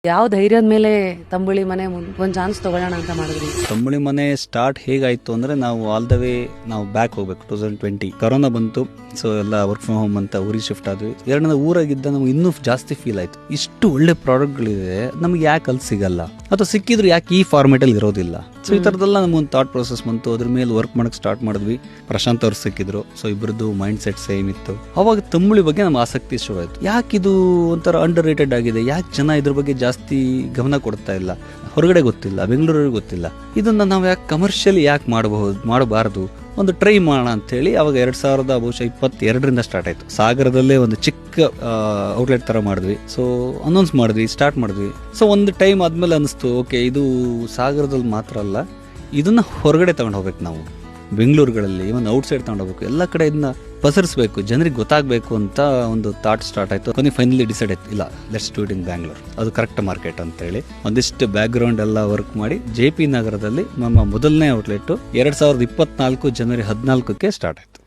ಯಾವ ಧೈರ್ಯದ ಮೇಲೆ ತಂಬುಳಿ ಮನೆ ಒಂದು ಚಾನ್ಸ್ ತಗೊಳ್ಳೋಣ ಅಂತ ಮಾಡಿದ್ರಿ? ತಂಬುಳಿ ಮನೆ ಸ್ಟಾರ್ಟ್ ಹೇಗಾಯ್ತು ಅಂದ್ರೆ ನಾವು ಆಲ್ ದ ವೇ ನಾವು ಬ್ಯಾಕ್ ಹೋಗ್ಬೇಕು 2020 ಕೊರೋನಾ ಬಂತು. ಸೊ ಎಲ್ಲ ವರ್ಕ್ ಫ್ರಮ್ ಹೋಮ್ ಅಂತ ಊರಿಗೆ ಶಿಫ್ಟ್ ಆದ್ವಿ. ಎರಡನೇ ಊರಾಗಿದ್ದ ನಮ್ಗೆ ಇನ್ನೂ ಜಾಸ್ತಿ ಫೀಲ್ ಆಯ್ತು, ಇಷ್ಟು ಒಳ್ಳೆ ಪ್ರಾಡಕ್ಟ್ಗಳಿದೆ ನಮ್ಗೆ ಯಾಕೆ ಅಲ್ಲಿ ಸಿಗಲ್ಲ, ಅಥವಾ ಸಿಕ್ಕಿದ್ರು ಯಾಕೆ ಈ ಫಾರ್ಮೇಟ್ ಅಲ್ಲಿ ಇರೋದಿಲ್ಲ. ಸೊ ಈ ತರದೆಲ್ಲ ನಮ್ಗೊಂದು ಥಾಟ್ ಪ್ರೊಸೆಸ್ ಬಂತು. ಅದ್ರ ಮೇಲೆ ವರ್ಕ್ ಮಾಡಕ್ ಸ್ಟಾರ್ಟ್ ಮಾಡಿದ್ವಿ. ಪ್ರಶಾಂತ್ ಅವ್ರು ಸಿಕ್ಕಿದ್ರು. ಸೊ ಇಬ್ಬರದ್ದು ಮೈಂಡ್ ಸೆಟ್ ಸೇಮ್ ಇತ್ತು. ಅವಾಗ ತಂಬುಳಿ ಬಗ್ಗೆ ನಮ್ಗೆ ಆಸಕ್ತಿ ಶುರು ಆಯ್ತು. ಯಾಕೆ ಇದು ಒಂಥರ ಅಂಡರ್ ರೇಟೆಡ್ ಆಗಿದೆ, ಯಾಕೆ ಜನ ಇದ್ರ ಬಗ್ಗೆ ಜಾಸ್ತಿ ಗಮನ ಕೊಡ್ತಾ ಇಲ್ಲ, ಹೊರಗಡೆ ಗೊತ್ತಿಲ್ಲ, ಬೆಂಗಳೂರಿಗೆ ಗೊತ್ತಿಲ್ಲ, ಇದನ್ನ ನಾವು ಯಾಕೆ ಕಮರ್ಷಿಯಲಿ ಯಾಕೆ ಮಾಡಬಾರದು, ಒಂದು ಟ್ರೈ ಮಾಡೋಣ ಅಂತೇಳಿ ಅವಾಗ 2022 ಸ್ಟಾರ್ಟ್ ಆಯ್ತು. ಸಾಗರದಲ್ಲೇ ಒಂದು ಚಿಕ್ಕ ಔಟ್ಲೆಟ್ ತರ ಮಾಡಿದ್ವಿ. ಸೊ ಅನೌನ್ಸ್ ಮಾಡಿದ್ವಿ, ಸ್ಟಾರ್ಟ್ ಮಾಡಿದ್ವಿ. ಸೊ ಒಂದು ಟೈಮ್ ಆದ್ಮೇಲೆ ಅನಿಸ್ತು, ಓಕೆ ಇದು ಸಾಗರದಲ್ಲಿ ಮಾತ್ರ ಅಲ್ಲ, ಇದನ್ನ ಹೊರಗಡೆ ತಗೊಂಡು ಹೋಗ್ಬೇಕು, ನಾವು ಬೆಂಗಳೂರುಗಳಲ್ಲಿ ಒಂದು ಔಟ್ಸೈಡ್ ತಗೊಂಡು ಹೋಗ್ಬೇಕು, ಎಲ್ಲ ಕಡೆ ಇದನ್ನ ಪಸರಿಸಬೇಕು, ಜನರಿಗೆ ಗೊತ್ತಾಗಬೇಕು ಅಂತ ಒಂದು ಥಾಟ್ ಸ್ಟಾರ್ಟ್ ಆಯ್ತು. ಕೊನೆ ಫೈನಲಿ ಡಿಸೈಡ್ ಆಯ್ತು, ಇಲ್ಲ let's do it in Bangalore, ಅದು ಕರೆಕ್ಟ್ ಮಾರ್ಕೆಟ್ ಅಂತೇಳಿ ಒಂದಿಷ್ಟು ಬ್ಯಾಕ್ ಗ್ರೌಂಡ್ ಎಲ್ಲ ವರ್ಕ್ ಮಾಡಿ JP ನಗರದಲ್ಲಿ ನಮ್ಮ ಮೊದಲನೇ ಔಟ್ಲೆಟ್ 2024 ಜನವರಿ 14ಕ್ಕೆ ಸ್ಟಾರ್ಟ್ ಆಯ್ತು.